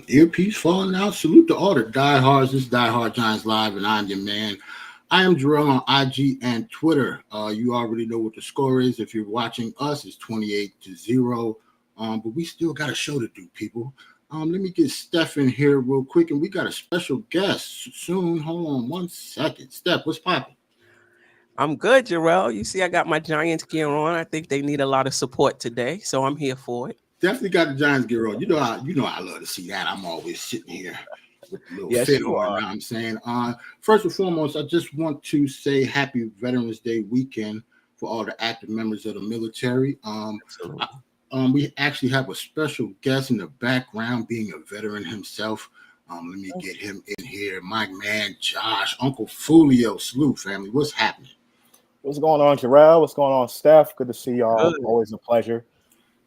earpiece falling out. Salute to all the diehards. This is Die Hard Giants Live, and I'm your man. I am Jarrell on IG and Twitter. You already know what the score is. If you're watching us, it's 28-0. But we still got a show to do, people. Let me get Steph in here real quick, and we got a special guest soon. Hold on 1 second. Steph, what's popping? I'm good, Jarrell. You see, I got my Giants gear on. I think they need a lot of support today, so I'm here for it. Definitely got the Giants gear on. You know I love to see that. I'm always sitting here with a little Yes, fit you on. are. You know what I'm saying? First and foremost, I just want to say happy Veterans Day weekend for all the active members of the military. Absolutely. We actually have a special guest in the background, being a veteran himself. Let me get him in here. My man, Josh, Uncle Fulio. Salute, family. What's happening? What's going on, Jarrell? What's going on, Steph? Good to see y'all. Good. Always a pleasure.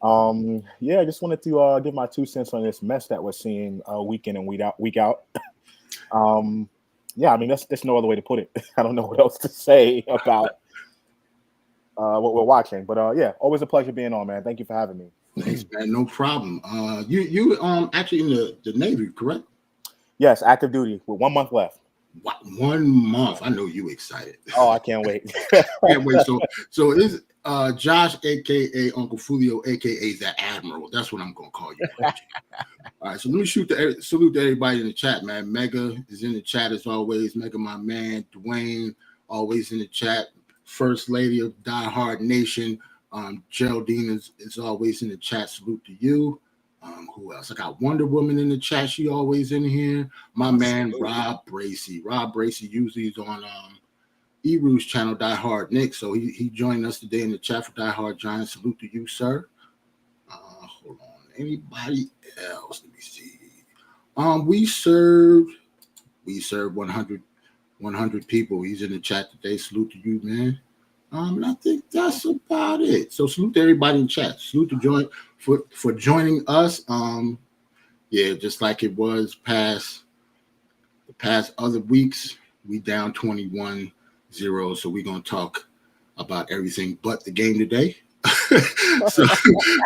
I just wanted to give my 2 cents on this mess that we're seeing week in and week out. I mean, there's no other way to put it. I don't know what else to say about what we're watching, but always a pleasure being on, man. Thank you for having me. Thanks, man. No problem. You actually in the Navy, correct? Yes, active duty with 1 month left. What, 1 month? I know you excited. Oh, I can't wait. Can't wait. So is Josh, aka Uncle Fulio, aka the Admiral? That's what I'm gonna call you. All right. So let me salute to everybody in the chat, man. Mega is in the chat as always. Mega, my man. Dwayne, always in the chat. First Lady of Die Hard Nation. Geraldine is always in the chat. Salute to you. Who else? I got Wonder Woman in the chat. She always in here. My man Rob Bracey. Rob Bracey usually is on Eru's channel, Die Hard Nick. So he joined us today in the chat for Die Hard Giants. Salute to you, sir. Hold on. Anybody else? Let me see. We served 100 people. He's in the chat today. Salute to you, man. And I think that's about it. So salute to everybody in chat. Salute to for joining us. Just like it was past other weeks, we down 21-0. So we're gonna talk about everything but the game today. So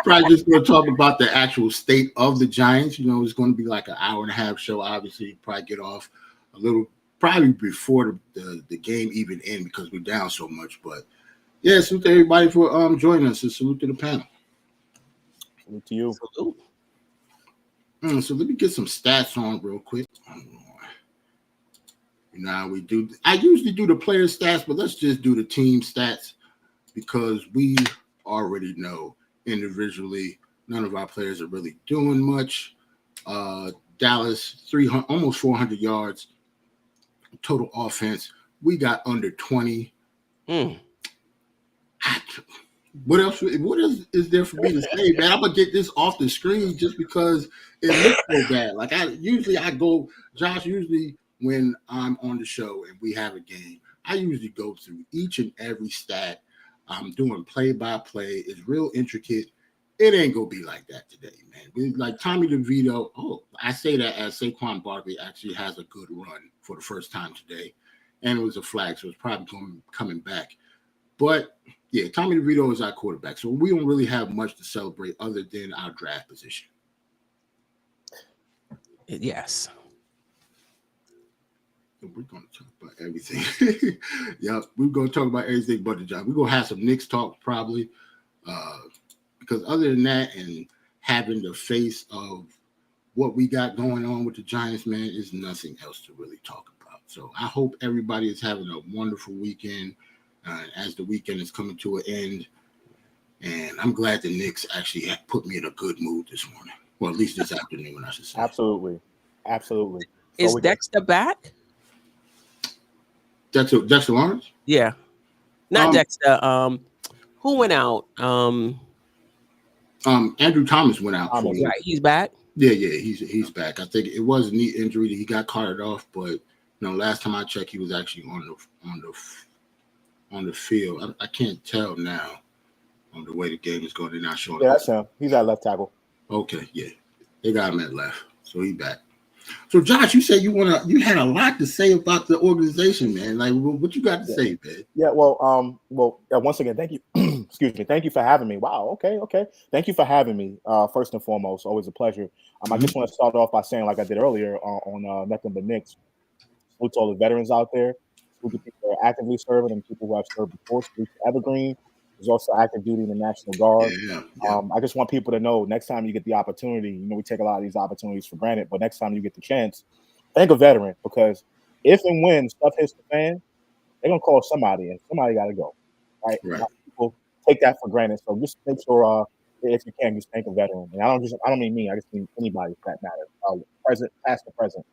probably just gonna talk about the actual state of the Giants. You know, it's gonna be like an hour and a half show. Obviously, probably get off a little probably before the game even end because we're down so much. But yeah, salute to everybody for joining us, and salute to the panel. Salute to you. Salute. So let me get some stats on real quick. I usually do the player stats, but let's just do the team stats because we already know individually none of our players are really doing much. Dallas, 300, almost 400 yards. Total offense, we got under 20. What else? What is there for me to say, man? I'm gonna get this off the screen just because it looks so bad. Like Josh. Usually when I'm on the show and we have a game, I usually go through each and every stat. I'm doing play by play. It's real intricate. It ain't gonna be like that today, man. Like Tommy DeVito. Oh, I say that as Saquon Barkley actually has a good run for the first time today, and it was a flag, so it's probably coming back. But yeah, Tommy DeVito is our quarterback, so we don't really have much to celebrate other than our draft position. Yes. We're going to talk about everything. Yeah, we're going to talk about everything but the Giants. We're going to have some Knicks talk probably, because other than that and having the face of what we got going on with the Giants, man, is nothing else to really talk about. So I hope everybody is having a wonderful weekend as the weekend is coming to an end. And I'm glad the Knicks actually put me in a good mood this morning, or at least this afternoon, I should say. Absolutely. So is Dexter back? Dexter Lawrence? Yeah. Not Dexter. Who went out? Andrew Thomas went out. Right, he's back. Yeah, he's back. I think it was a knee injury that he got carted off, but last time I checked, he was actually on the field. I can't tell now on the way the game is going. They're not showing. Yeah, that's him. He's at left tackle. Okay, yeah, they got him at left, so he's back. So, Josh, you said you had a lot to say about the organization, man. Like, what you got to say, man? Yeah, once again, thank you Excuse me. Thank you for having me. Wow. Okay. Thank you for having me. First and foremost, always a pleasure. I just want to start off by saying, like I did earlier on Nothing But Knicks, salute to all the veterans out there, salute to people who are actively serving and people who have served before. Salute to Evergreen, who's also active duty in the National Guard. Yeah. I just want people to know next time you get the opportunity, we take a lot of these opportunities for granted, but next time you get the chance, thank a veteran, because if and when stuff hits the fan, they're gonna call somebody, and somebody got to go, right? A lot of people take that for granted, so just make sure, if you can, just thank a veteran. And I don't mean me, I just mean anybody for that matter, present, past, or present.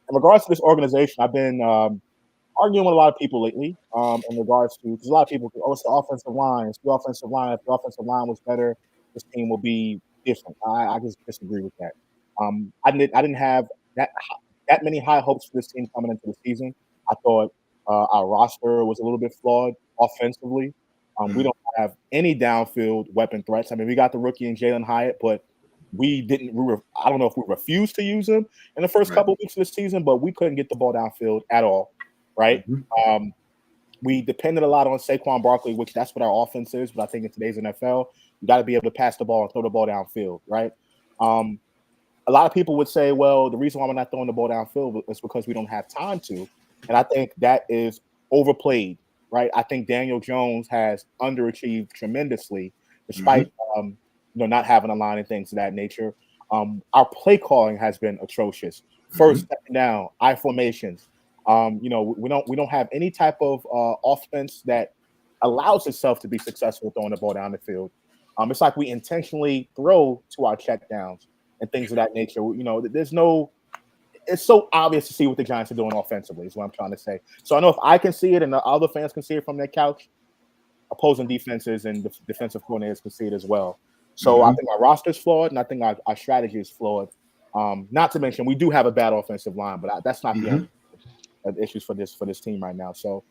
In regards to this organization, I've been arguing with a lot of people lately, in regards to, because a lot of people go, it's the offensive line, it's the offensive line. If the offensive line was better, this team will be different. I just disagree with that. I didn't have that many high hopes for this team coming into the season. I thought our roster was a little bit flawed offensively. We don't have any downfield weapon threats. I mean, we got the rookie in Jalen Hyatt, but we didn't. I don't know if we refused to use him in the first couple of weeks of the season, but we couldn't get the ball downfield at all. Right? We depended a lot on Saquon Barkley, which that's what our offense is. But I think in today's NFL, you got to be able to pass the ball and throw the ball downfield. Right? A lot of people would say, well, the reason why we're not throwing the ball downfield is because we don't have time to. And I think that is overplayed, right? I think Daniel Jones has underachieved tremendously, despite not having a line and things of that nature. Our play calling has been atrocious. First, second down, I formations. We don't have any type of offense that allows itself to be successful throwing the ball down the field. It's like we intentionally throw to our checkdowns and things of that nature. It's so obvious to see what the Giants are doing offensively, is what I'm trying to say. So I know if I can see it and the other fans can see it from their couch, opposing defenses and defensive coordinators can see it as well. So I think our roster is flawed, and I think our strategy is flawed. Not to mention, we do have a bad offensive line, but that's not the only issues for this team right now. So,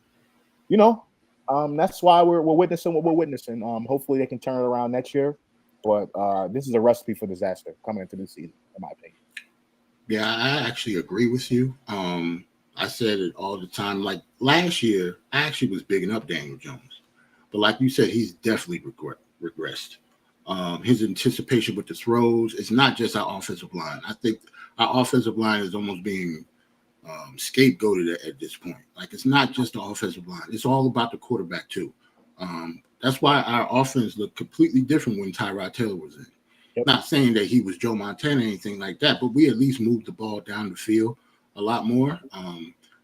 that's why we're witnessing what we're witnessing. Hopefully they can turn it around next year. But this is a recipe for disaster coming into this season, in my opinion. Yeah, I actually agree with you. I said it all the time. Like last year, I actually was bigging up Daniel Jones. But like you said, he's definitely regressed. His anticipation with the throws, it's not just our offensive line. I think our offensive line is almost being scapegoated at this point. Like, it's not just the offensive line. It's all about the quarterback, too. That's why our offense looked completely different when Tyrod Taylor was in. Not saying that he was Joe Montana or anything like that, but we at least moved the ball down the field a lot more.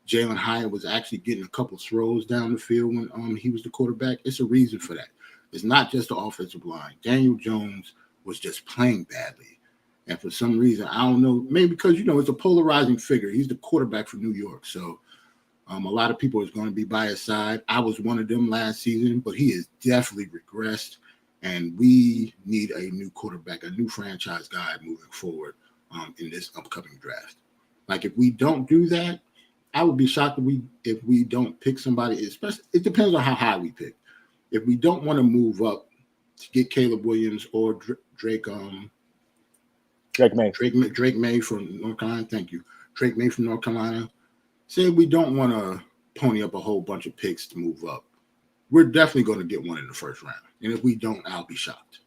Jalen Hyatt was actually getting a couple throws down the field when he was the quarterback. It's a reason for that. It's not just the offensive line. Daniel Jones was just playing badly. And for some reason, I don't know, maybe because, it's a polarizing figure. He's the quarterback for New York. So a lot of people is going to be by his side. I was one of them last season, but he has definitely regressed. And we need a new quarterback, a new franchise guy moving forward in this upcoming draft. Like, if we don't do that, I would be shocked if we don't pick somebody, especially, it depends on how high we pick. If we don't want to move up to get Caleb Williams or Drake May from North Carolina. Thank you. Drake May from North Carolina. Say we don't want to pony up a whole bunch of picks to move up. We're definitely going to get one in the first round. And if we don't, I'll be shocked.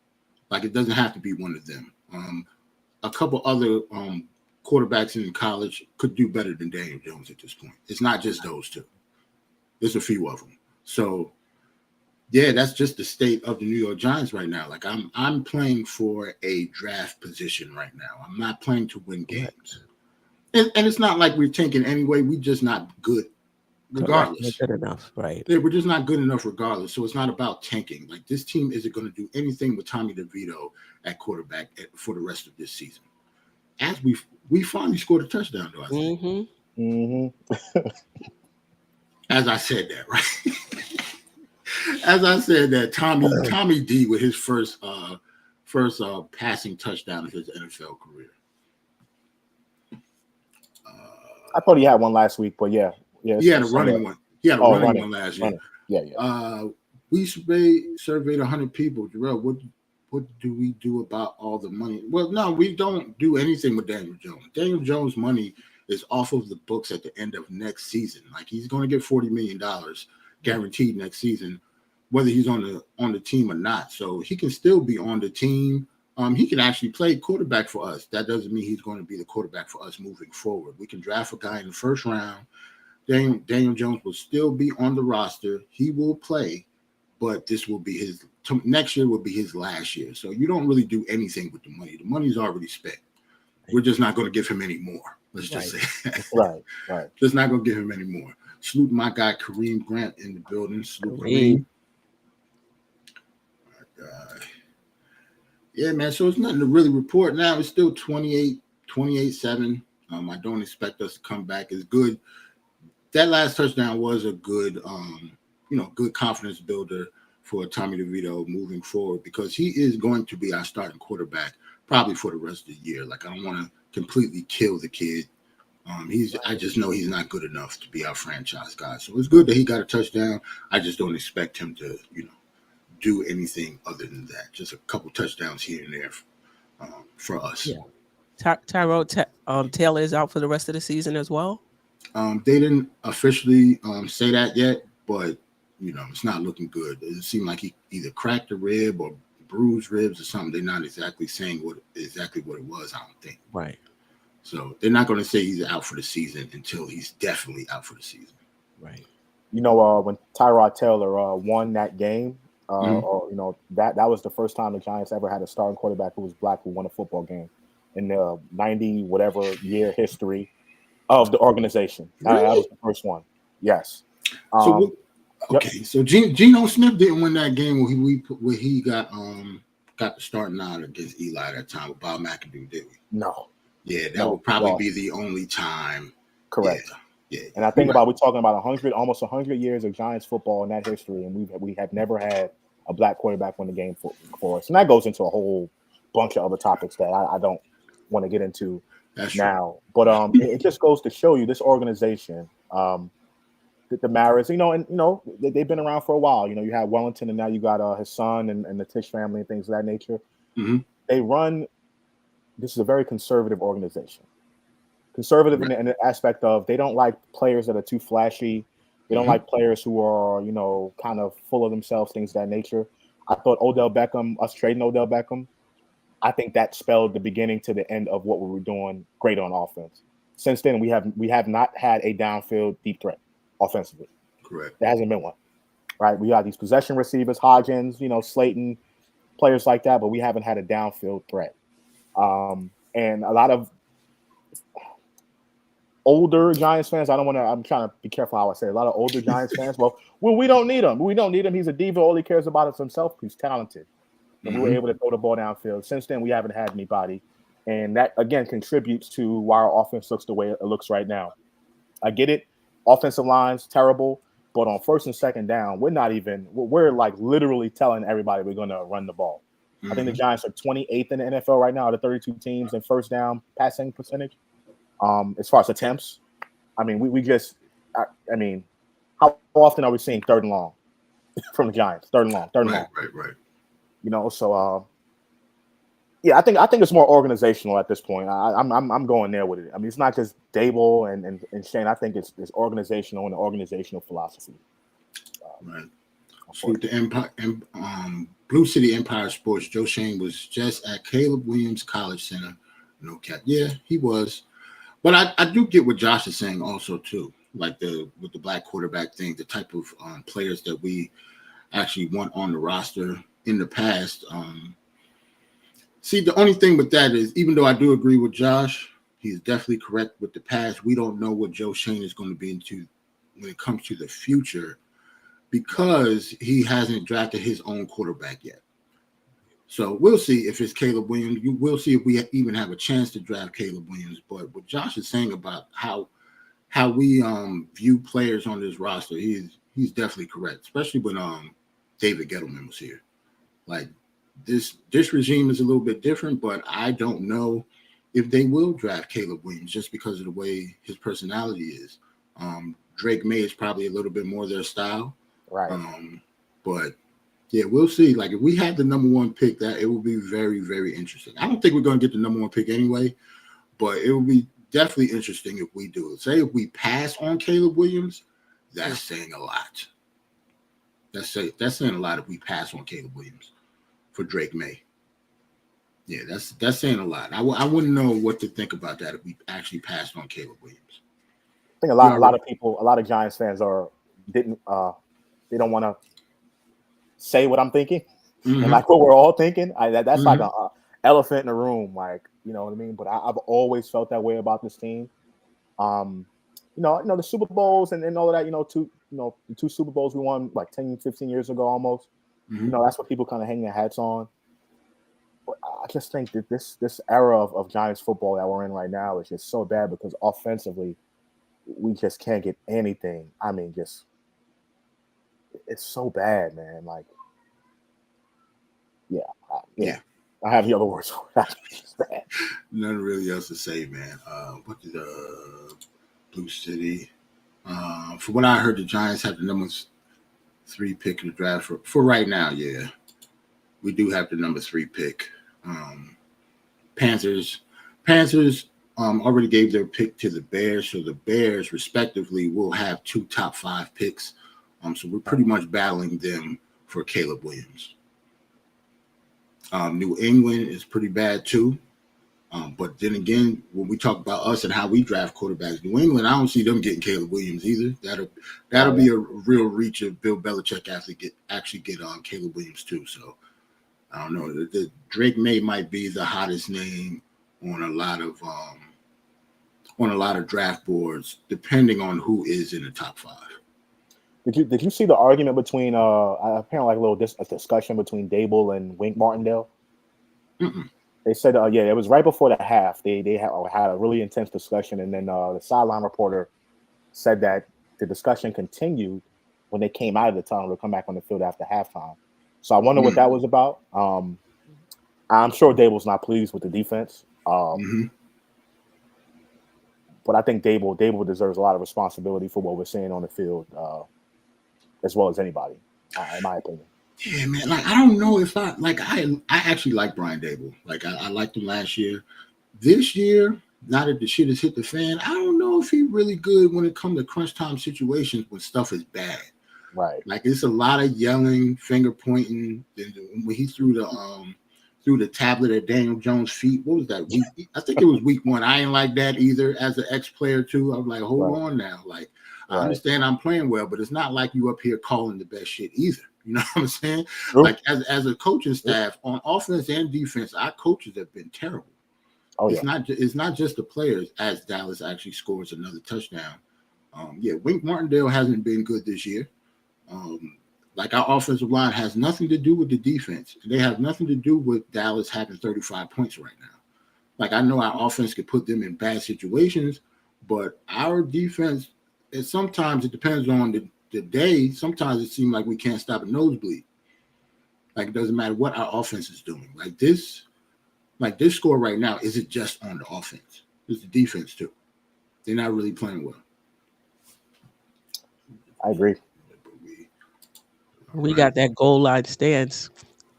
Like, it doesn't have to be one of them. A couple other quarterbacks in college could do better than Daniel Jones at this point. It's not just those two. There's a few of them. So, yeah, that's just the state of the New York Giants right now. Like, I'm playing for a draft position right now. I'm not playing to win games. And it's not like we're tanking anyway. We're just not good regardless. Not good enough, right? Yeah, we're just not good enough regardless. So it's not about tanking. Like, this team isn't going to do anything with Tommy DeVito at quarterback for the rest of this season. As we finally scored a touchdown, though, I think. As I said that, right? As I said that, Tommy D with his first passing touchdown of his NFL career. I thought he had one last week, but yeah. He had a running one. He had a running one last year. Yeah. We surveyed 100 people. Jarrell, what do we do about all the money? Well, no, we don't do anything with Daniel Jones. Daniel Jones' money is off of the books at the end of next season. Like, he's going to get $40 million guaranteed next season. whether he's on the team or not. So he can still be on the team. He can actually play quarterback for us. That doesn't mean he's going to be the quarterback for us moving forward. We can draft a guy in the first round. Daniel Jones will still be on the roster. He will play, but this will be next year will be his last year. So you don't really do anything with the money. The money's already spent. We're just not going to give him any more. Let's just say. Right. Just not going to give him any more. Salute my guy Kareem Grant in the building. Salute Kareem. Yeah, man. So it's nothing to really report now. It's still 28-7. I don't expect us to come back as good. That last touchdown was a good, good confidence builder for Tommy DeVito moving forward, because he is going to be our starting quarterback probably for the rest of the year. Like, I don't want to completely kill the kid. I just know he's not good enough to be our franchise guy. So it's good that he got a touchdown. I just don't expect him to, do anything other than that. Just a couple touchdowns here and there for us. Yeah. Tyrod Taylor is out for the rest of the season as well. They didn't officially say that yet, but it's not looking good. It seemed like he either cracked a rib or bruised ribs or something. They're not exactly saying what it was, I don't think. Right. So they're not going to say he's out for the season until he's definitely out for the season. Right. When Tyrod Taylor won that game, that was the first time the Giants ever had a starting quarterback who was black who won a football game in the 90 whatever year history of the organization. Really? That was the first one. Yes. So Geno Smith didn't win that game where he got the starting out against Eli that time with Bob McAdoo, did we? No. Yeah, that would probably be the only time. Correct. Yeah. And I think we're talking about almost 100 years of Giants football in that history, and we have never had a black quarterback win the game for us. And that goes into a whole bunch of other topics that I don't want to get into now. True. But it just goes to show you this organization, the Maras, they've been around for a while. You have Wellington, and now you got his son and the Tisch family and things of that nature. Mm-hmm. This is a very conservative organization. Conservative in the aspect of they don't like players that are too flashy. They don't like players who are, kind of full of themselves, things of that nature. I thought us trading Odell Beckham, I think that spelled the beginning to the end of what we were doing great on offense. Since then, we have not had a downfield deep threat offensively. Correct. There hasn't been one. Right? We got these possession receivers, Hodgins, Slayton, players like that, but we haven't had a downfield threat. And a lot of older Giants fans, I'm trying to be careful how I say it. A lot of older Giants fans, well, we don't need him. We don't need him. He's a diva. All he cares about is himself. He's talented. And we were able to throw the ball downfield. Since then, we haven't had anybody. And that, again, contributes to why our offense looks the way it looks right now. I get it. Offensive line's terrible. But on first and second down, we're like literally telling everybody we're going to run the ball. I think the Giants are 28th in the NFL right now, out of 32 teams in first down passing percentage. As far as attempts, I mean, how often are we seeing third and long from the Giants? Third and long. Right. So I think it's more organizational at this point. I'm going there with it. I mean, it's not just Dable and Shane. I think it's organizational and the organizational philosophy. Right. Salute to Empire, Blue City Empire Sports. Joe Shane was just at Caleb Williams College Center. No cap. Yeah, he was. But I do get what Josh is saying also too, like with the black quarterback thing, the type of players that we actually want on the roster in the past. See, the only thing with that is, even though I do agree with Josh, he's definitely correct with the past. We don't know what Joe Shane is going to be into when it comes to the future, because he hasn't drafted his own quarterback yet. So we'll see if it's Caleb Williams. We'll see if we even have a chance to draft Caleb Williams. But what Josh is saying about how we view players on this roster, he's definitely correct, especially when David Gettleman was here. Like this regime is a little bit different, but I don't know if they will draft Caleb Williams just because of the way his personality is. Drake May is probably a little bit more their style. Right. But yeah, we'll see. Like if we had the number one pick, that it will be very, very interesting. I don't think we're going to get the number one pick anyway, but it will be definitely interesting if we do it. Say if we pass on Caleb Williams, that's saying a lot. That's saying a lot if we pass on Caleb Williams for Drake May. Yeah, that's saying a lot. I wouldn't know what to think about that if we actually passed on Caleb Williams. I think a lot of people, a lot of Giants fans they don't want to say what I'm thinking, and like what we're all thinking. That's like a elephant in the room, like, you know what I mean. But I've always felt that way about this team. You know the Super Bowls and all of that. The two Super Bowls we won like 10, 15 years ago almost. You know, that's what people kind of hang their hats on. But I just think that this era of Giants football that we're in right now is just so bad because offensively, we just can't get anything. I mean, it's so bad, man. Like, yeah. I have the other words for that. It's bad. Nothing really else to say, man. What did Blue City? From what I heard, the Giants have the number 3 pick in the draft for right now. Yeah, we do have the number 3 pick. Panthers already gave their pick to the Bears, so the Bears respectively will have 2 top 5 picks. So we're pretty much battling them for Caleb Williams. New England is pretty bad too. But then again, when we talk about us and how we draft quarterbacks, New England, I don't see them getting Caleb Williams either. That'll be a real reach if Bill Belichick actually get Caleb Williams too. So I don't know. The Drake May might be the hottest name on a lot of draft boards, depending on who is in the top 5. Did you see the argument between apparently like a little discussion between Dable and Wink Martindale? Mm-mm. They said it was right before the half. They had a really intense discussion, and then the sideline reporter said that the discussion continued when they came out of the tunnel to come back on the field after halftime. So I wonder what that was about. I'm sure Dable's not pleased with the defense, but I think Dable deserves a lot of responsibility for what we're seeing on the field, as well as anybody, in my opinion. Yeah, man. Like, I don't know if I actually like Brian Dable. Like, I liked him last year. This year, now that the shit has hit the fan, I don't know if he's really good when it comes to crunch time situations when stuff is bad. Right. Like, it's a lot of yelling, finger pointing. When he threw the tablet at Daniel Jones' feet, what was that? I think it was week 1. I ain't like that either as an ex-player too. I was like, hold on now. Like, I understand I'm playing well, but it's not like you up here calling the best shit either. You know what I'm saying? True. Like, as a coaching staff on offense and defense, our coaches have been terrible. It's not just the players, as Dallas actually scores another touchdown. Wink Martindale hasn't been good this year. Like, our offensive line has nothing to do with the defense. They have nothing to do with Dallas having 35 points right now. Like, I know our offense could put them in bad situations, but our defense, sometimes it depends on the day. Sometimes it seems like we can't stop a nosebleed. Like, it doesn't matter what our offense is doing. Like this score right now isn't just on the offense. It's the defense too. They're not really playing well. I agree. We got that goal line stance.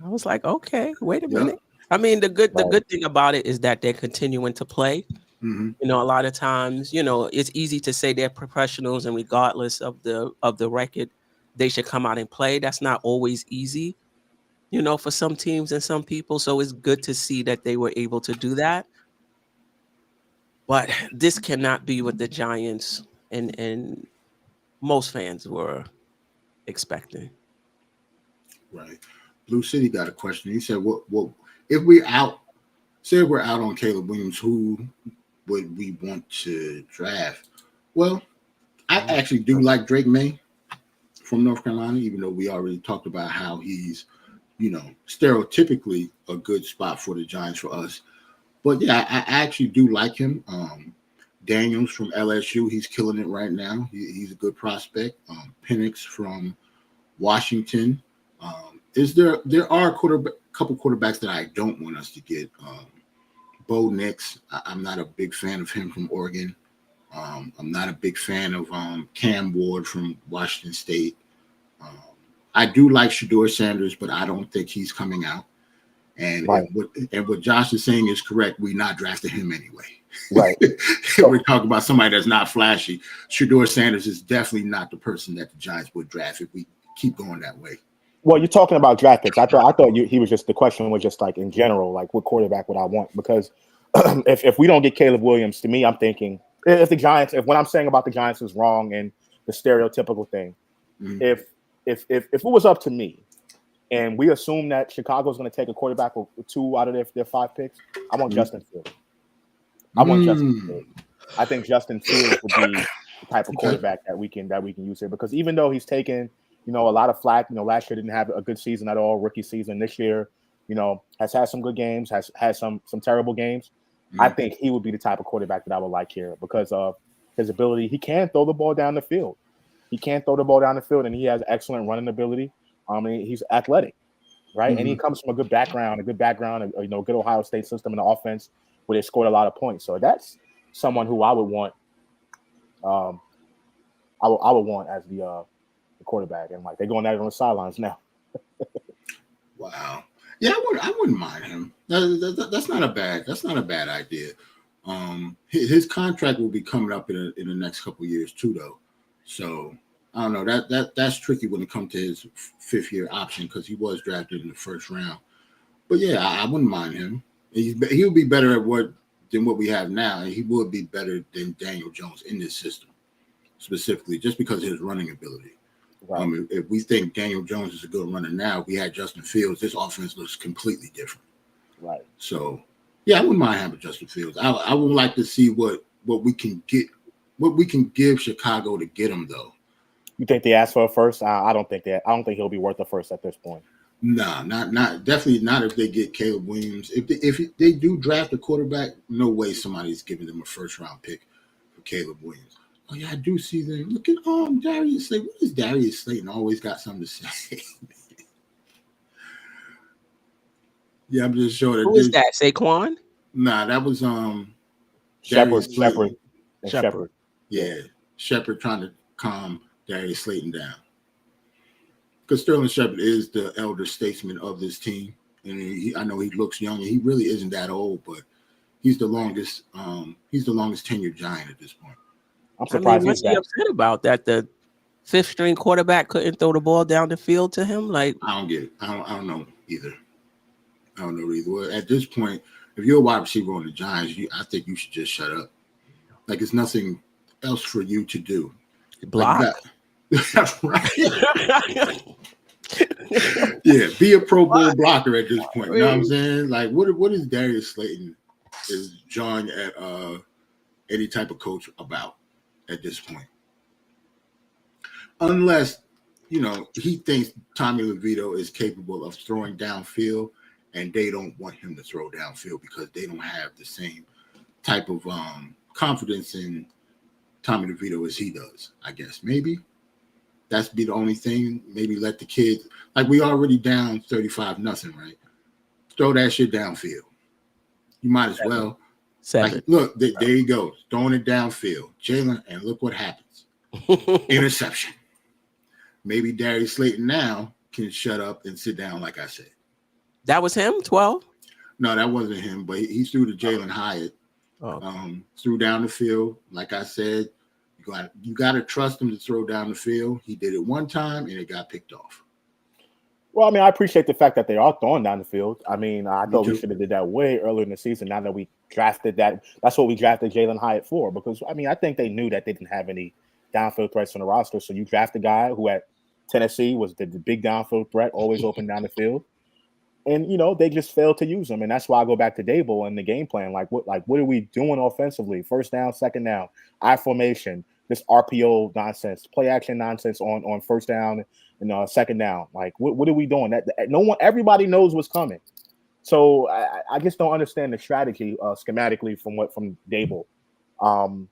I was like, okay, wait a minute. I mean, the good thing about it is that they're continuing to play. You know, a lot of times, you know, it's easy to say they're professionals, and regardless of the record, they should come out and play. That's not always easy, you know, for some teams and some people. So it's good to see that they were able to do that. But this cannot be what the Giants and most fans were expecting. Right. Blue City got a question. He said, "What if we're out? Say we're out on Caleb Williams, who would we want to draft?" Well, I actually do like Drake May from North Carolina, even though we already talked about how he's, you know, stereotypically a good spot for the Giants for us. But yeah, I actually do like him. Daniels from LSU, he's killing it right now. He's a good prospect. Penix from Washington. There are a couple quarterbacks that I don't want us to get. Bo Nix, I'm not a big fan of him from Oregon. I'm not a big fan of Cam Ward from Washington State. I do like Shedeur Sanders, but I don't think he's coming out. And what Josh is saying is correct. We're not drafting him anyway. Right. We're talking about somebody that's not flashy. Shedeur Sanders is definitely not the person that the Giants would draft if we keep going that way. Well, you're talking about draft picks. I thought he was just, the question was just like in general, like what quarterback would I want? Because if we don't get Caleb Williams, to me, I'm thinking if what I'm saying about the Giants is wrong and the stereotypical thing, if it was up to me, and we assume that Chicago's going to take a quarterback with 2 out of their 5 picks, I want Justin Fields. Justin Fields. I think Justin Fields would be the type of quarterback that we can use here, because even though he's taken, a lot of flack, last year didn't have a good season at all, rookie season. This year, has had some good games, has had some terrible games. I think he would be the type of quarterback that I would like here because of his ability. He can throw the ball down the field. And he has excellent running ability. He's athletic, right? And he comes from a good background, good Ohio State system in the offense where they scored a lot of points. So that's someone who I would want. I would want as the quarterback, and like they're going at it on the sidelines now. Wow. Yeah, I wouldn't mind him. That's not a bad idea. His contract will be coming up in the next couple of years too, though. So I don't know. That's tricky when it comes to his 5th-year option because he was drafted in the 1st round. But yeah, I wouldn't mind him. He'll be better than what we have now, and he would be better than Daniel Jones in this system, specifically just because of his running ability. Right. If we think Daniel Jones is a good runner now, if we had Justin Fields, this offense looks completely different. Right. So, yeah, I wouldn't mind having Justin Fields. I would like to see what we can get, what we can give Chicago to get him, though. You think they asked for a first? I don't think he'll be worth a first at this point. Nah, not definitely not if they get Caleb Williams. If they do draft a quarterback, no way somebody's giving them a 1st-round pick for Caleb Williams. Oh yeah, I do see them. Look at Darius Slayton. What is Darius Slayton always got something to say? Yeah, I'm just showing. Who is that? Saquon? Nah, that was Shepard. Yeah, Shepard trying to calm Darius Slayton down. Because Sterling Shepard is the elder statesman of this team, and I know he looks young, and he really isn't that old, but he's the longest tenured Giant at this point. I'm surprised. What's he upset about that? The 5th-string quarterback couldn't throw the ball down the field to him. Like, I don't get it. I don't know either. Well, at this point, if you're a wide receiver on the Giants, I think you should just shut up. Like, it's nothing else for you to do. Block. That's right. Yeah, be a Pro Bowl blocker at this point. You know what I'm saying? Like, what is Darius Slayton is jawing at any type of coach about at this point? Unless, he thinks Tommy DeVito is capable of throwing downfield and they don't want him to throw downfield because they don't have the same type of confidence in Tommy DeVito as he does, I guess. Maybe. That's be the only thing. Maybe let the kids, like we already down 35-0, right? Throw that shit downfield. You might as well. Like, look, there you go. Throwing it downfield. Jalen, and look what happens. Interception. Maybe Darius Slayton now can shut up and sit down, like I said. That was him, 12? No, that wasn't him, but he threw to Jalen Hyatt. Threw down the field. Like I said, you got to trust him to throw down the field. He did it one time, and it got picked off. Well, I appreciate the fact that they are throwing down the field. I thought we should have did that way earlier in the season. Now that we drafted that, that's what we drafted Jalen Hyatt for. Because, I think they knew that they didn't have any downfield threats on the roster. So you draft a guy who at Tennessee was the big downfield threat, always open down the field. And, they just failed to use him. And that's why I go back to Dable and the game plan. What are we doing offensively? 1st down, 2nd down, I formation, this RPO nonsense, play action nonsense on 1st down and 2nd down. What are we doing? That everybody knows what's coming. So I just don't understand the strategy schematically from Dable. I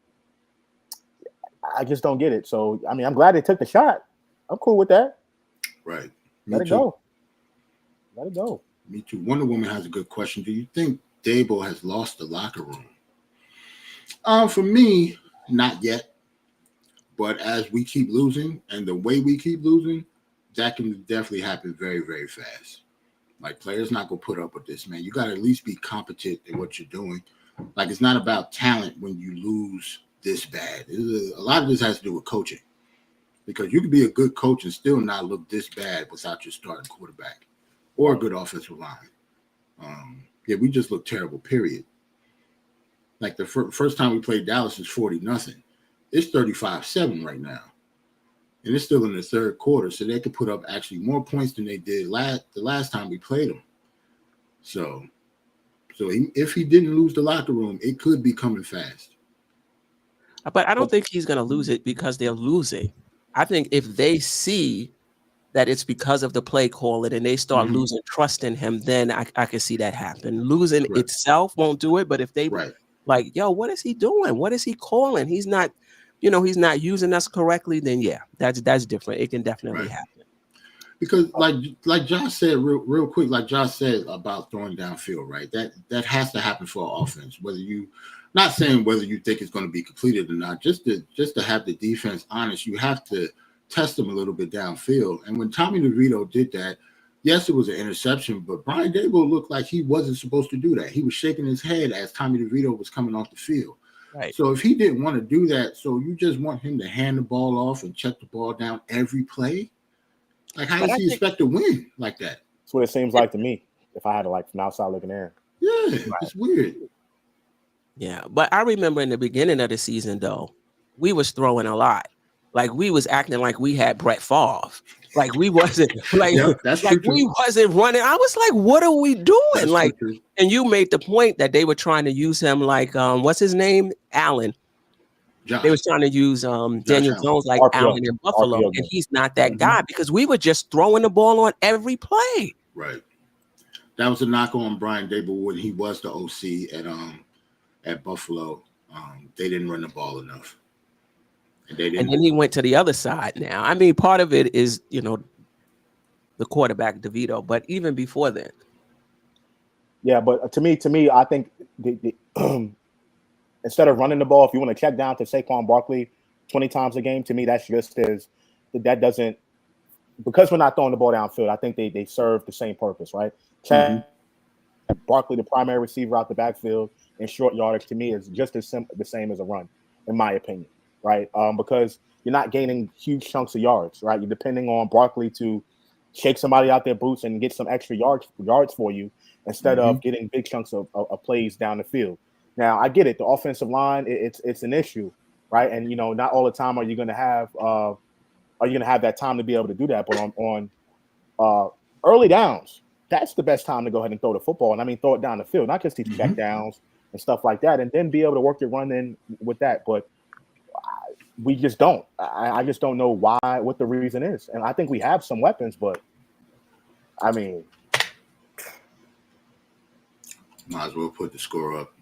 just don't get it. So, I'm glad they took the shot. I'm cool with that. Right. Let it go. Let it go. Me too. Wonder Woman has a good question. Do you think Dable has lost the locker room? For me, not yet. But as we keep losing and the way we keep losing, that can definitely happen very, very fast. Like, players not going to put up with this, man. You got to at least be competent in what you're doing. Like, it's not about talent when you lose this bad. A lot of this has to do with coaching. because you can be a good coach and still not look this bad without your starting quarterback or a good offensive line. Yeah, we just look terrible, period. Like the first time we played Dallas is 40-0. It's 35-7 right now. And it's still in the third quarter, so they could put up actually more points than they did the last time we played them. So if he didn't lose the locker room, it could be coming fast. But I don't think he's going to lose it because they're losing. I think if they see that it's because of the play calling and they start losing trust in him, then I can see that happen. Losing itself won't do it, but if they like, yo, what is he doing? What is he calling? He's not, he's not using us correctly. Then yeah, that's different. It can definitely happen. Because like Josh said, real quick, like Josh said about throwing downfield, right? That has to happen for our offense. Whether you, not saying whether you think it's going to be completed or not, just to have the defense honest, you have to test them a little bit downfield. And when Tommy DeVito did that, yes, it was an interception, but Brian Daboll looked like he wasn't supposed to do that. He was shaking his head as Tommy DeVito was coming off the field. Right. So if he didn't want to do that, so you just want him to hand the ball off and check the ball down every play? Like, how does he expect to win like that? That's what it seems like to me. If I had to, like, from outside looking in. Yeah, it's weird. Yeah, but I remember in the beginning of the season, though, we was throwing a lot. Like, we was acting like we had Brett Favre. Like, we wasn't like, that's like true, we wasn't running. I was like, what are we doing? That's like, true. And you made the point that they were trying to use him like, what's his name? Allen. Josh. They was trying to use Daniel Jones like Allen in Buffalo, and he's not that guy because we were just throwing the ball on every play. Right. That was a knock on Brian Daboll when he was the OC at Buffalo. They didn't run the ball enough. And then he went to the other side now. I mean, part of it is, the quarterback, DeVito, but even before then. Yeah, but to me, I think instead of running the ball, if you want to check down to Saquon Barkley 20 times a game, to me, that's just that doesn't, because we're not throwing the ball downfield, I think they serve the same purpose, right? Check Barkley, the primary receiver out the backfield in short yardage, to me, is just the same as a run, in my opinion, right? Because you're not gaining huge chunks of yards, right? You're depending on Barkley to shake somebody out their boots and get some extra yards for you instead of getting big chunks of plays down the field. Now, I get it. The offensive line, it's an issue, right? And not all the time are you going to have that time to be able to do that. But on early downs, that's the best time to go ahead and throw the football. And I mean, throw it down the field, not just these check downs and stuff like that, and then be able to work your run in with that. But we just don't. I just don't know what the reason is. And I think we have some weapons, but I mean, might as well put the score up.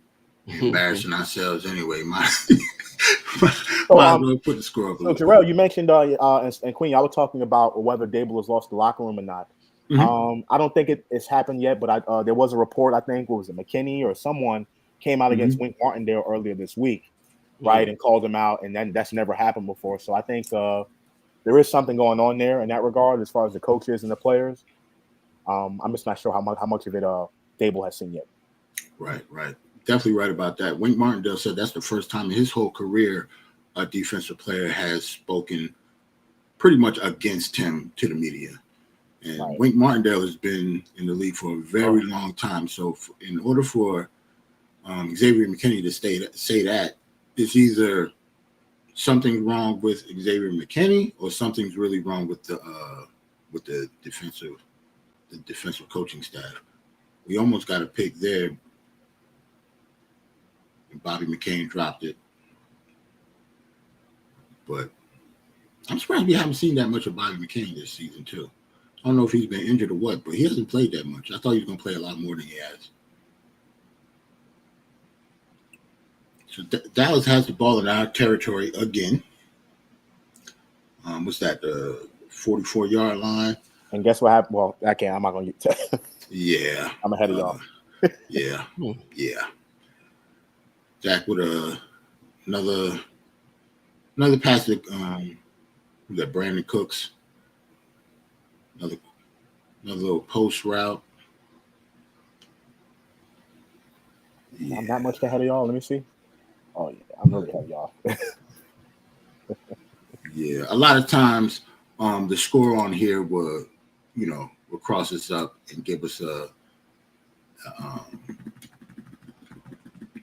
Embarrassing ourselves anyway. Might as well put the score up. So, Jarrell, you mentioned and Queen, I was talking about whether Daboll has lost the locker room or not. I don't think it's happened yet, but there was a report, I think, what was it, McKinney or someone came out against Wink Martindale earlier this week, right, and called him out, and then that's never happened before. So I think there is something going on there in that regard as far as the coaches and the players. I'm just not sure how much of it Daboll has seen yet. Right. Definitely right about that. Wink Martindale said that's the first time in his whole career a defensive player has spoken pretty much against him to the media. And Wink Martindale has been in the league for a very long time. So in order for Xavier McKinney to say that, it's either something's wrong with Xavier McKinney or something's really wrong with the defensive coaching staff. We almost got a pick there. Bobby McCain dropped it. But I'm surprised we haven't seen that much of Bobby McCain this season, too. I don't know if he's been injured or what, but he hasn't played that much. I thought he was going to play a lot more than he has. So Dallas has the ball in our territory again. What's that, the 44-yard line? And guess what happened? Well, I'm not going to get Yeah. I'm ahead of y'all. Yeah. Jack with another pass to that Brandon Cooks. Another little post route. Yeah. I'm not much ahead of y'all. Let me see. Oh yeah, I'm really ahead of y'all. Yeah, a lot of times, the score on here will cross us up and give us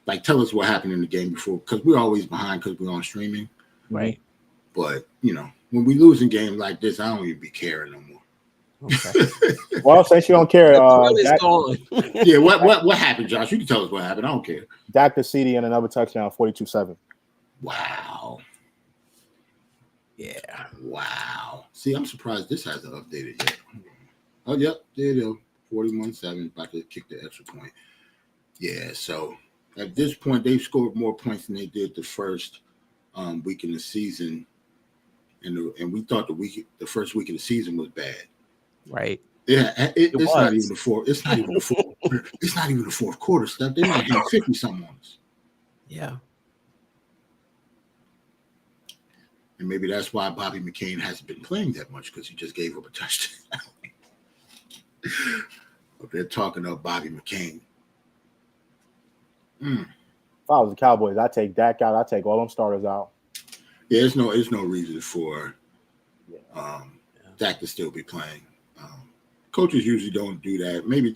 like tell us what happened in the game before, because we're always behind because we're on streaming. Right. But when we losing games like this, I don't even be caring no more. Okay. Well, since you don't care, Dak, gone. Yeah, what happened, Josh? You can tell us what happened. I don't care. Dak to CD and another touchdown, 42-7. Wow. Yeah. Wow. See, I'm surprised this hasn't updated yet. Oh, yep, there it is. 41-7, about to kick the extra point. Yeah, so at this point, they've scored more points than they did the first week in the season. And we thought the first week of the season was bad. Right. Yeah, it's was. not even the fourth. It's not even the fourth. It's not even the fourth quarter stuff. They might have 50 something on us. Yeah. And maybe that's why Bobby McCain hasn't been playing that much, because he just gave up a touchdown. But they're talking about Bobby McCain. If I was the Cowboys, I'd take Dak out. I'd take all them starters out. Yeah, there's no reason for Dak to still be playing. Coaches usually don't do that. Maybe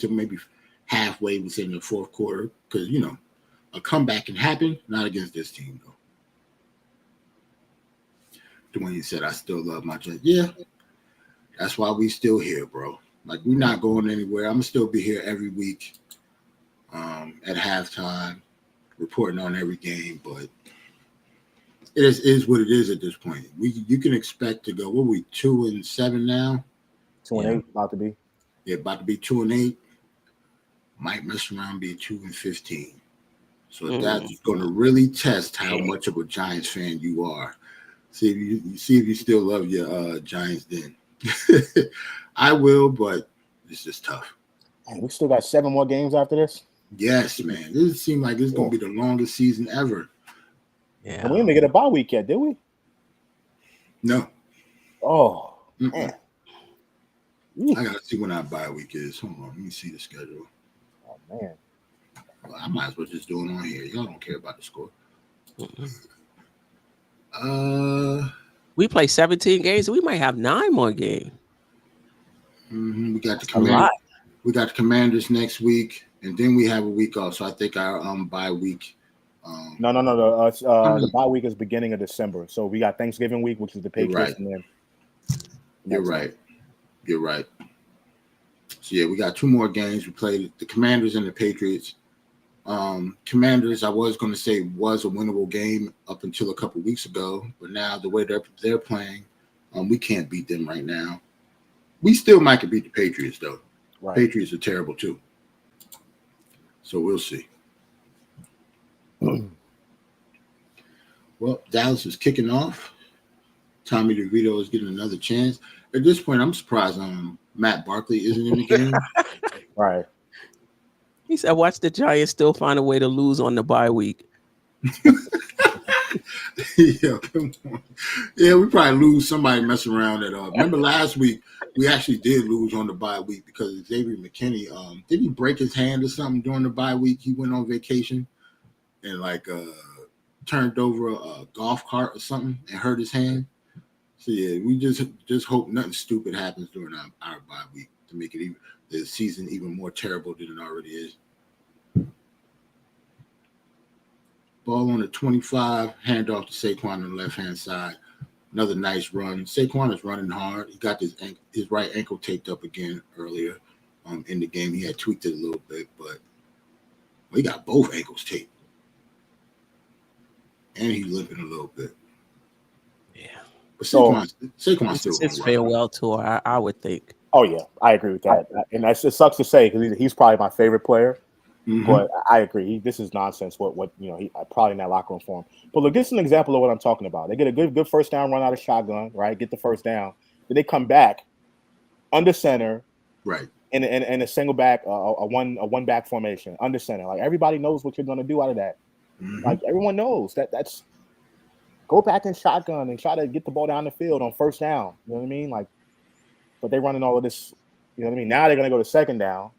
halfway within the fourth quarter, because a comeback can happen. Not against this team though. Dwayne said, "I still love my Giants." Yeah, that's why we still here, bro. Like, we're not going anywhere. I'm gonna still be here every week, at halftime, reporting on every game. But it is what it is at this point. You can expect to go. What are we, 2-7 now? 2-8, about to be. Yeah, about to be 2-8. Might mess around and be 2-15. So that's going to really test how much of a Giants fan you are. See if you still love your Giants then. I will, but it's just tough. Man, we still got 7 more games after this. Yes, man. This seems like it's going to be the longest season ever. Yeah. And we didn't get a bye week yet, did we? No. Oh, man. I got to see when our bye week is. Hold on. Let me see the schedule. Oh, man. Well, I might as well just do it on here. Y'all don't care about the score. We play 17 games. We might have 9 more games. We got the Commanders. We got the Commanders next week, and then we have a week off. So I think our bye week. No. The bye week is beginning of December. So we got Thanksgiving week, which is the Patriots. Right. And then You're right. You're right. So yeah, we got 2 more games. We played the Commanders and the Patriots. Commanders, I was going to say, was a winnable game up until a couple weeks ago, but now the way they're playing, we can't beat them right now. We still might could beat the Patriots though. Right. Patriots are terrible too. So we'll see. Well, Dallas is kicking off. Tommy DeVito is getting another chance. At this point, I'm surprised Matt Barkley isn't in the game. Right. He said, watch the Giants still find a way to lose on the bye week. Yeah, come on. Yeah, we probably lose somebody messing around at remember last week we actually did lose on the bye week because Xavier McKinney, did he break his hand or something during the bye week? He went on vacation and turned over a golf cart or something and hurt his hand. So yeah, we just hope nothing stupid happens during our bye week to make it the season even more terrible than it already is. Ball on the 25, handoff to Saquon on the left-hand side. Another nice run. Saquon is running hard. He got his right ankle taped up again earlier in the game. He had tweaked it a little bit, but he got both ankles taped. And he's limping a little bit. Yeah. But Saquon's still his farewell tour, I would think. Oh, yeah. I agree with that. And it sucks to say because he's probably my favorite player. Mm-hmm. But I agree. This is nonsense. What he probably in that locker room for him. But look, this is an example of what I'm talking about. They get a good first down run out of shotgun, right? Get the first down. Then they come back under center, right? In a single back, a one back formation under center. Like everybody knows what you're going to do out of that. Mm-hmm. Like everyone knows that's go back in shotgun and try to get the ball down the field on first down. You know what I mean? Like, but they're running all of this. You know what I mean? Now they're going to go to second down.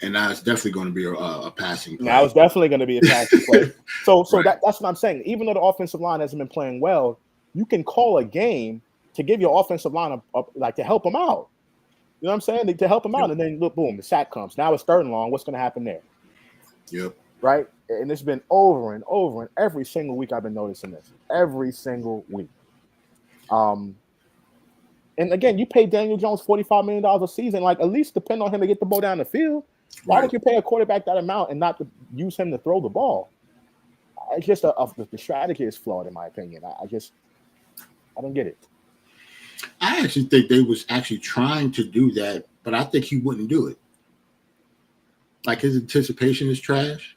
And now it's definitely going to be a passing play. Now it's definitely going to be a passing play. So right. That's what I'm saying. Even though the offensive line hasn't been playing well, you can call a game to give your offensive line like to help them out. You know what I'm saying? To help them out, and then look, boom, the sack comes. Now it's 3rd and long. What's going to happen there? Yep. Right? And it's been over and over, and every single week I've been noticing this. Every single week. And again, you pay Daniel Jones $45 million a season. Like, at least depend on him to get the ball down the field. Why would you pay a quarterback that amount and not to use him to throw the ball? It's just the strategy is flawed, in my opinion. I don't get it. I actually think they was actually trying to do that, but I think he wouldn't do it. Like, his anticipation is trash.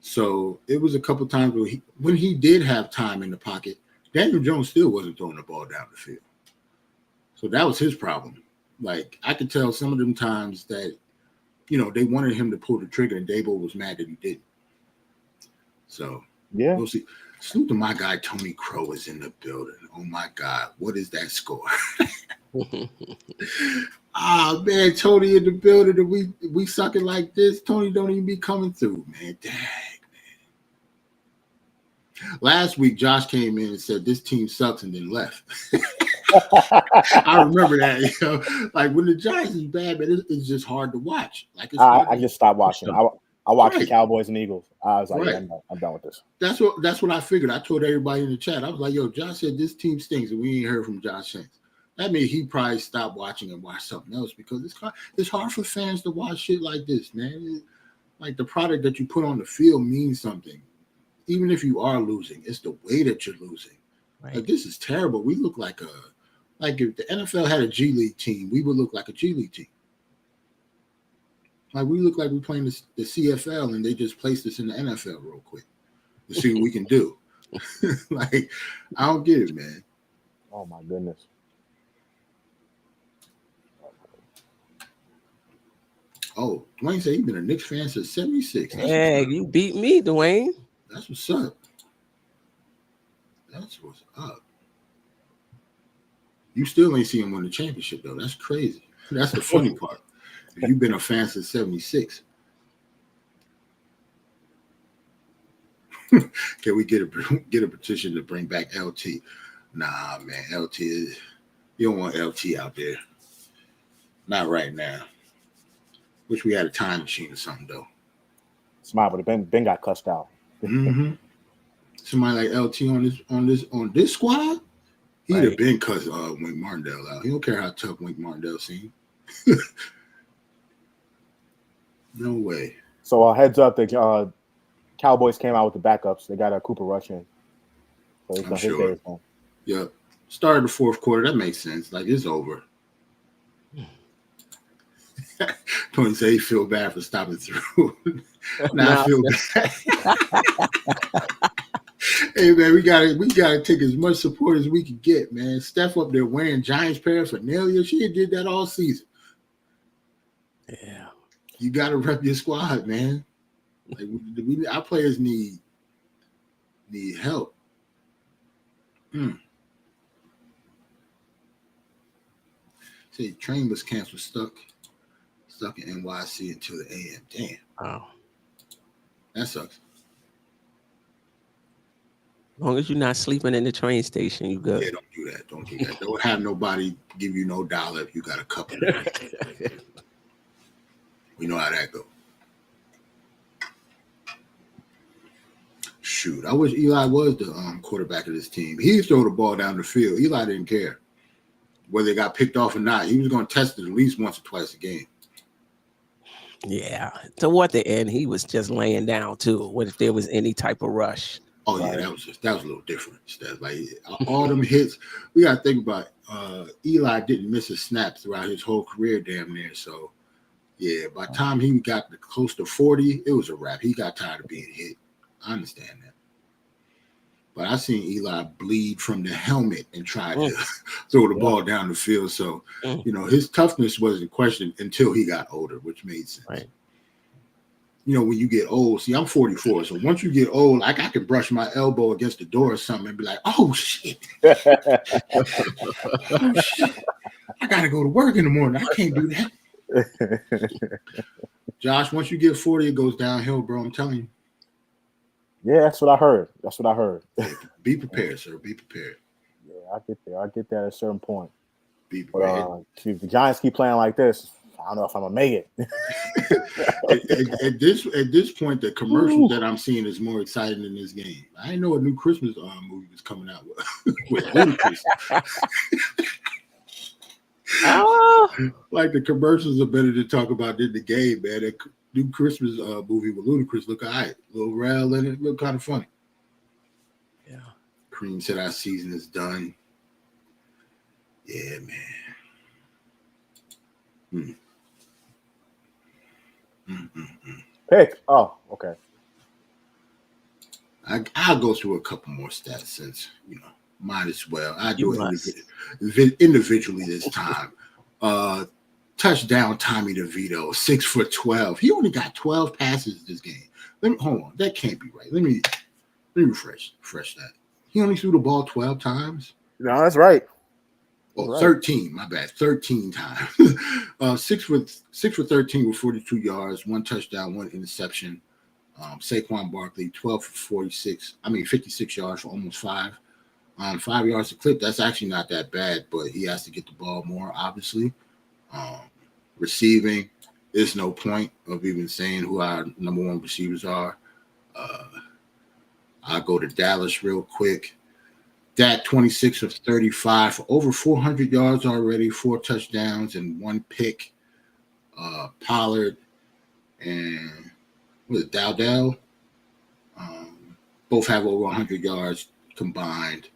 So it was a couple times when he did have time in the pocket, Daniel Jones still wasn't throwing the ball down the field. So that was his problem. Like, I could tell some of them times that, they wanted him to pull the trigger, and Dabo was mad that he didn't. So yeah, we'll see. Salute to my guy Tony Crow is in the building. Oh my God, what is that score? Man, Tony in the building, and we sucking like this. Tony don't even be coming through, man. Dang, man. Last week, Josh came in and said this team sucks and then left. I remember that. Like, when the Giants is bad, man, it's just hard to watch. Like, I just stopped watching. I watched the Cowboys and Eagles. I was like, I'm done with this. That's what I figured. I told everybody in the chat. I was like, yo, Josh said this team stinks, and we ain't heard from Josh since. That means he probably stopped watching and watched something else, because it's hard for fans to watch shit like this, man. Like, the product that you put on the field means something. Even if you are losing, it's the way that you're losing. Right. Like, this is terrible. We look like if the NFL had a G League team, we would look like a G League team. Like, we look like we're playing the CFL, and they just placed us in the NFL real quick to see what we can do. Like, I don't get it, man. Oh, my goodness. Oh, Dwayne said he's been a Knicks fan since '76. Hey, you beat me, Dwayne. That's what's up. That's what's up. You still ain't seen him win the championship, though. That's crazy. That's the funny part. If you've been a fan since '76. Can we get a petition to bring back LT? Nah, man. LT is, you don't want LT out there. Not right now. Wish we had a time machine or something, though. Smart, but Ben got cussed out. Mm-hmm. Somebody like LT on this squad, he'd have been cussed Wink Martindale out. He don't care how tough Wink Martindale seemed. No way. So heads up, the Cowboys came out with the backups. They got a Cooper Rush in. So I'm sure. Yep. Started the fourth quarter. That makes sense. Like, it's over. Tony say he feel bad for stopping through. Now I feel bad. Hey man, we gotta take as much support as we can get, man. Steph up there wearing Giants paraphernalia. She did that all season. Yeah. You gotta rep your squad, man. Like, our players need help. See, train was canceled, stuck in NYC until the AM. Damn. Wow. That sucks. As long as you're not sleeping in the train station, you good. Yeah, don't do that. Don't have nobody give you no dollar if you got a couple. We know how that goes. Shoot, I wish Eli was the quarterback of this team. He throw the ball down the field. Eli didn't care whether it got picked off or not. He was going to test it at least once or twice a game. Yeah. Toward the end, he was just laying down too. What if there was any type of rush? Oh yeah, that was a little different. Like, all them hits, we got to think about. Eli didn't miss a snap throughout his whole career, damn near. So yeah, by the time he got close to 40, it was a wrap. He got tired of being hit. I understand that. But I seen Eli bleed from the helmet and try to throw the ball down the field. So, his toughness wasn't questioned until he got older, which made sense. Right. When you get old, see, I'm 44. So once you get old, like, I can brush my elbow against the door or something and be like, oh, shit. Oh, shit. I got to go to work in the morning. I can't do that. Josh, once you get 40, it goes downhill, bro. I'm telling you. Yeah, that's what I heard. Be prepared, sir. Be prepared. Yeah, I get there. I get that at a certain point. Be But prepared. if the Giants keep playing like this, I don't know if I'm gonna make it. At this point, the commercials that I'm seeing is more exciting than this game. I didn't know a new Christmas movie was coming out with Ludacris. Like the commercials are better to talk about than the game, man. That new Christmas movie with Ludacris look alright. Little Rel in it, look kind of funny. Yeah. Cream said our season is done. Yeah, man. Pick. Oh, okay. I'll go through a couple more stats since might as well. I do it individually this time. Touchdown Tommy DeVito, 6'12". He only got 12 passes this game. Hold on, that can't be right. Let me refresh that. He only threw the ball 12 times. No, that's right. Oh, right. 13. My bad. 13 times. 6 for 13 with 42 yards, 1 touchdown, 1 interception. Saquon Barkley, 12 for 56 yards for almost 5. 5 yards a clip. That's actually not that bad, but he has to get the ball more, obviously. Receiving, there's no point of even saying who our number 1 receivers are. I'll go to Dallas real quick. Dak, 26 of 35 for over 400 yards already, 4 touchdowns and 1 pick. Pollard and Dowdell, both have over 100 yards combined.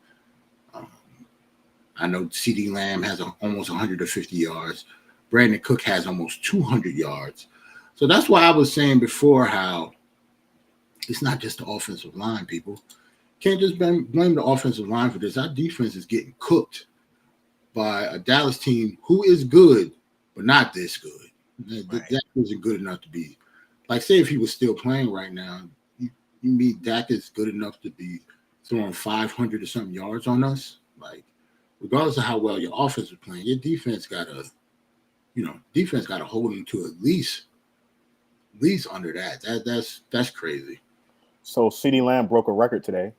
I know CeeDee Lamb has almost 150 yards. Brandon Cook has almost 200 yards. So that's why I was saying before how it's not just the offensive line, people. Can't just blame the offensive line for this. Our defense is getting cooked by a Dallas team who is good, but not this good. Right. Dak isn't good enough to be like, say if he was still playing right now, you mean Dak is good enough to be throwing 500 or something yards on us? Like, regardless of how well your offense is playing, your defense gotta hold him to at least under that. That's crazy. So CeeDee Lamb broke a record today.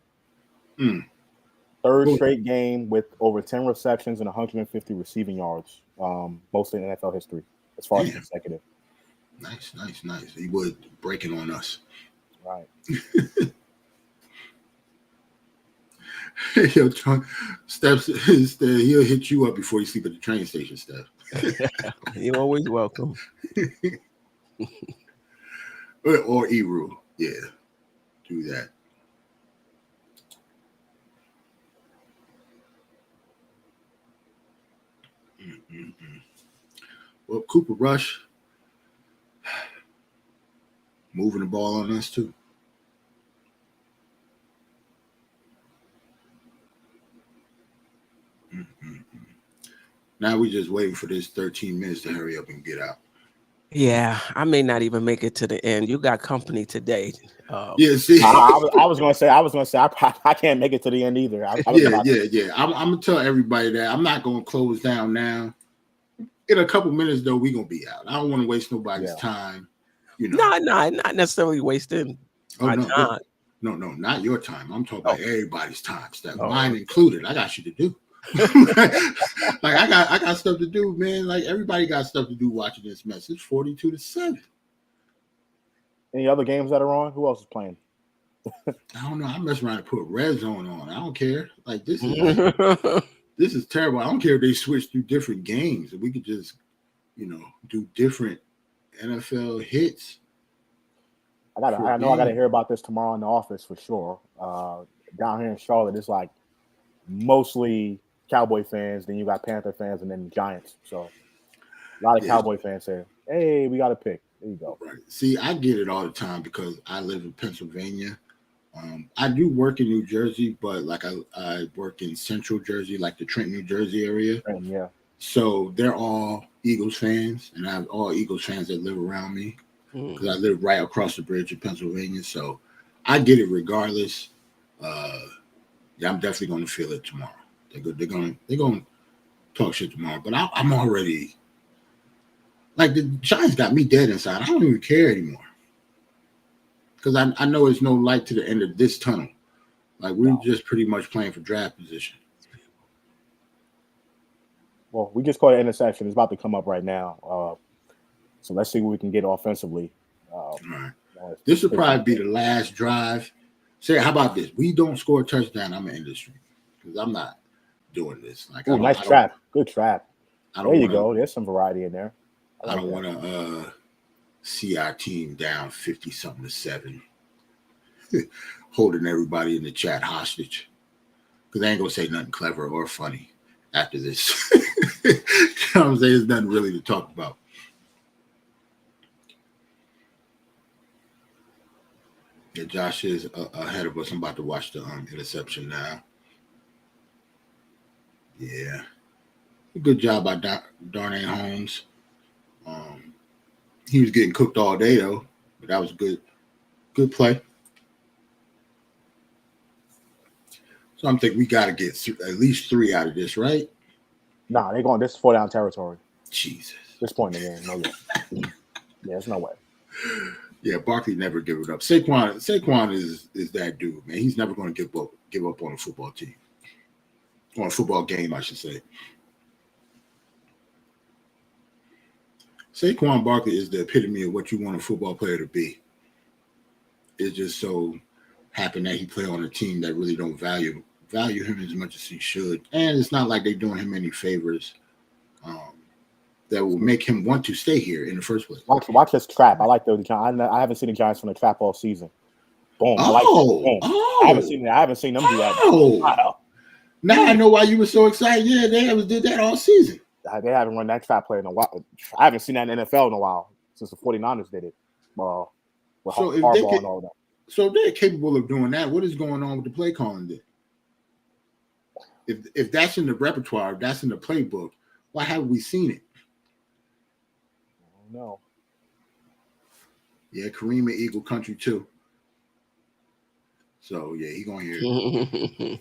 Third straight game with over 10 receptions and 150 receiving yards, most in NFL history as far as consecutive. Nice. He would breaking on us. Right. Yo, Steph, he'll hit you up before you sleep at the train station, Steph. You're always welcome. Or E-Rule. Yeah, do that. Well, Cooper Rush moving the ball on us too. Now we're just waiting for this 13 minutes to hurry up and get out. Yeah, I may not even make it to the end. You got company today. Yeah, see, I was gonna say I can't make it to the end either. Yeah. I'm gonna tell everybody that I'm not gonna close down now. In a couple minutes, though, we're gonna be out. I don't want to waste nobody's time. No, not necessarily wasting my time. No, not your time. I'm talking about everybody's time, Steph. Mine included. I got shit to do. Like I got stuff to do, man. Like everybody got stuff to do watching this mess. It's 42-7. Any other games that are on? Who else is playing? I don't know. I mess around and put Red Zone on. I don't care. Like this is this is terrible. I don't care if they switch through different games. If we could just, do different NFL hits. I know I gotta hear about this tomorrow in the office for sure. Down here in Charlotte, it's like mostly Cowboy fans, then you got Panther fans, and then Giants. So a lot of Cowboy fans say, hey, we got to pick. There you go. Right. See, I get it all the time because I live in Pennsylvania. I do work in New Jersey, but like I work in Central Jersey, like the Trenton, New Jersey area. Yeah. So they're all Eagles fans, and I have all Eagles fans that live around me because I live right across the bridge in Pennsylvania. So I get it regardless. Yeah, I'm definitely going to feel it tomorrow. They're going to talk shit tomorrow. But I'm already like the Giants got me dead inside. I don't even care anymore because I know there's no light to the end of this tunnel. Like we're just pretty much playing for draft position. Well, we just caught an interception. It's about to come up right now. So let's see what we can get offensively. All right. This will probably be the last drive. Say, how about this? We don't score a touchdown. I'm an industry because I'm not doing this. Like, ooh, nice trap. Good trap. There you go. There's some variety in there. I don't want to see our team down 50-something to 7, holding everybody in the chat hostage. Because I ain't going to say nothing clever or funny after this. You know what I'm saying? There's nothing really to talk about. Yeah, Josh is ahead of us. I'm about to watch the interception now. Yeah. Good job by Darnay Holmes. He was getting cooked all day, though. But that was good play. So I'm thinking we got to get at least 3 out of this, right? Nah, they're going. This is 4-down territory. Jesus. This point in the game, no way. Yeah, there's no way. Yeah, Barkley never give it up. Saquon is that dude, man. He's never going to give up on a football team. On a football game, I should say. Saquon Barkley is the epitome of what you want a football player to be. It just so happened that he played on a team that really don't value him as much as he should. And it's not like they're doing him any favors that will make him want to stay here in the first place. Watch this trap. I like the Giants. I haven't seen the Giants from the trap all season. Boom. I like that. Boom. I haven't seen them do that. Wow. Now I know why you were so excited. Yeah, they did that all season. They haven't run that trap play in a while. I haven't seen that in the NFL in a while since the 49ers did it. With Harbaugh and all that. So if they're capable of doing that, what is going on with the play calling then? If that's in the repertoire, if that's in the playbook, why haven't we seen it? No. Yeah, Kareem in Eagle Country too. So yeah, he gonna hear it.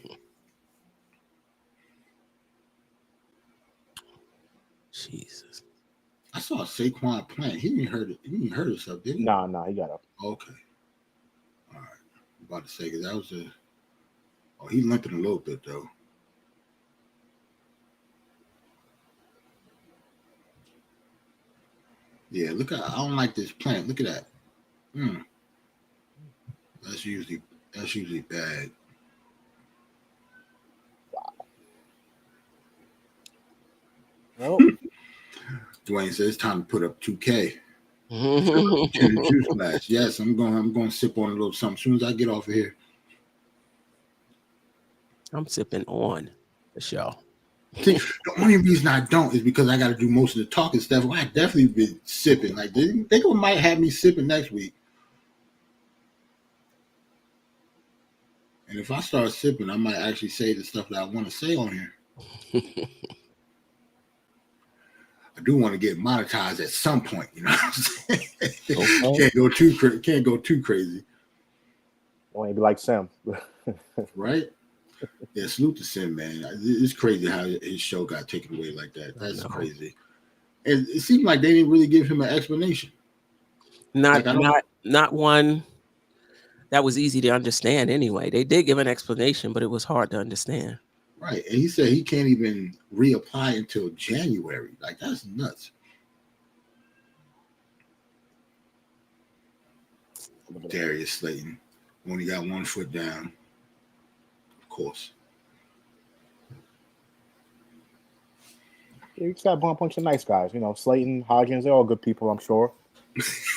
Jesus. I saw Saquon playing. He didn't hurt himself, did he? Nah, he got up. Okay. All right. I'm about to say, because that was he limping a little bit though. Yeah, look at I don't like this plant. Look at that. That's usually bad. Wow. Well, Dwayne says it's time to put up 2K. Juice glass. Yes, I'm going to sip on a little something as soon as I get off of here. I'm sipping on the show. The only reason I don't is because I got to do most of the talking stuff. Well, I definitely been sipping. Like they might have me sipping next week. And if I start sipping, I might actually say the stuff that I want to say on here. I do want to get monetized at some point, you know what I'm saying? Okay. Can't go too crazy. Want to be like Sam. Right? Yeah, salute to Sim, man. It's crazy how his show got taken away like that. That's crazy. And it seemed like they didn't really give him an explanation. Not one that was easy to understand anyway. They did give an explanation, but it was hard to understand. Right. And he said he can't even reapply until January. Like, that's nuts. Darius Slayton only got 1 foot down. Of course. Yeah, you just got a bunch of nice guys. You know, Slayton, Hodgins, they're all good people, I'm sure.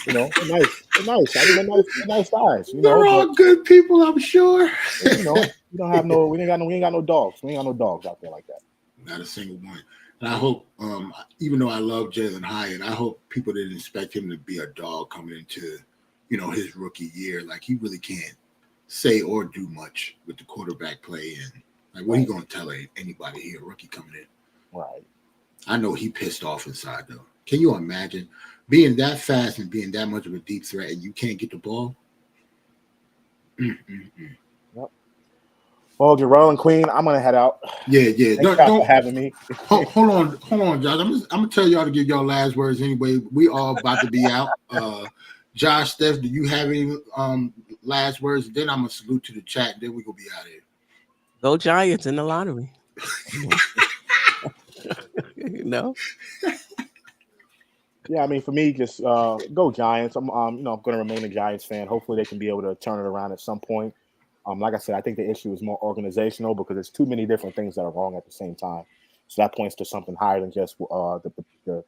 You know, they're nice. I mean, they're nice guys. You know, they're all good people, I'm sure. You know, we ain't got no dogs. We ain't got no dogs out there like that. Not a single one. And I hope, even though I love Jalen Hyatt, I hope people didn't expect him to be a dog coming into, you know, his rookie year. Like, he really can't say or do much with the quarterback play. And like, what are you going to tell anybody here, rookie coming in? Right. I know he pissed off inside, though. Can you imagine being that fast and being that much of a deep threat and you can't get the ball? Yep. Well, Jarrell and Queen, I'm gonna head out. Yeah. Thanks for having me. Hold on, Josh. I'm gonna tell y'all to give y'all last words anyway. We all about to be out. Josh, Steph, do you have any last words? Then I'm gonna salute to the chat. Then we gonna be out of here. Go Giants in the lottery. know. Yeah, I mean, for me, just go Giants. I'm going to remain a Giants fan. Hopefully, they can be able to turn it around at some point. Like I said, I think the issue is more organizational because there's too many different things that are wrong at the same time. So that points to something higher than just the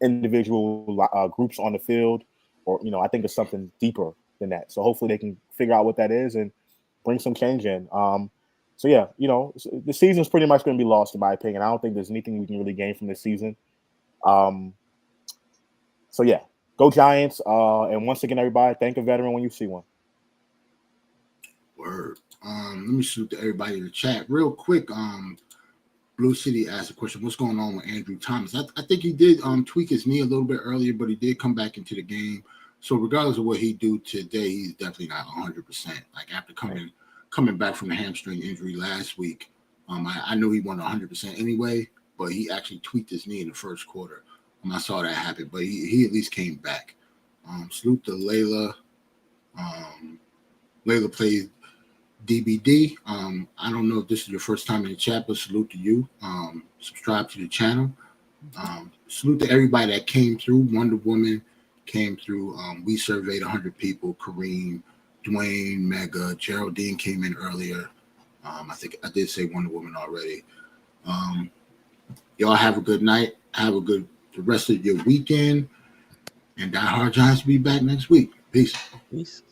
individual groups on the field, or I think it's something deeper than that. So hopefully, they can figure out what that is and bring some change in. So yeah, the season's pretty much going to be lost in my opinion. I don't think there's anything we can really gain from this season. So yeah, go Giants. And once again, everybody, thank a veteran when you see one. Word. Let me shoot to everybody in the chat real quick. Blue City asked a question. What's going on with Andrew Thomas? I think he did tweak his knee a little bit earlier, but he did come back into the game. So regardless of what he do today, he's definitely not 100%. Like after coming back from the hamstring injury last week, I knew he wasn't 100% anyway, but he actually tweaked his knee in the first quarter. I saw that happen, but he at least came back. Salute to Layla. Layla plays DBD. I don't know if this is your first time in the chat, but salute to you. Subscribe to the channel. Salute to everybody that came through. Wonder Woman came through. We surveyed 100 people. Kareem, Dwayne, Mega, Geraldine came in earlier. I think I did say Wonder Woman already. Y'all have a good night. Have a good the rest of your weekend. And Die Hard Giants will be back next week. Peace. Peace.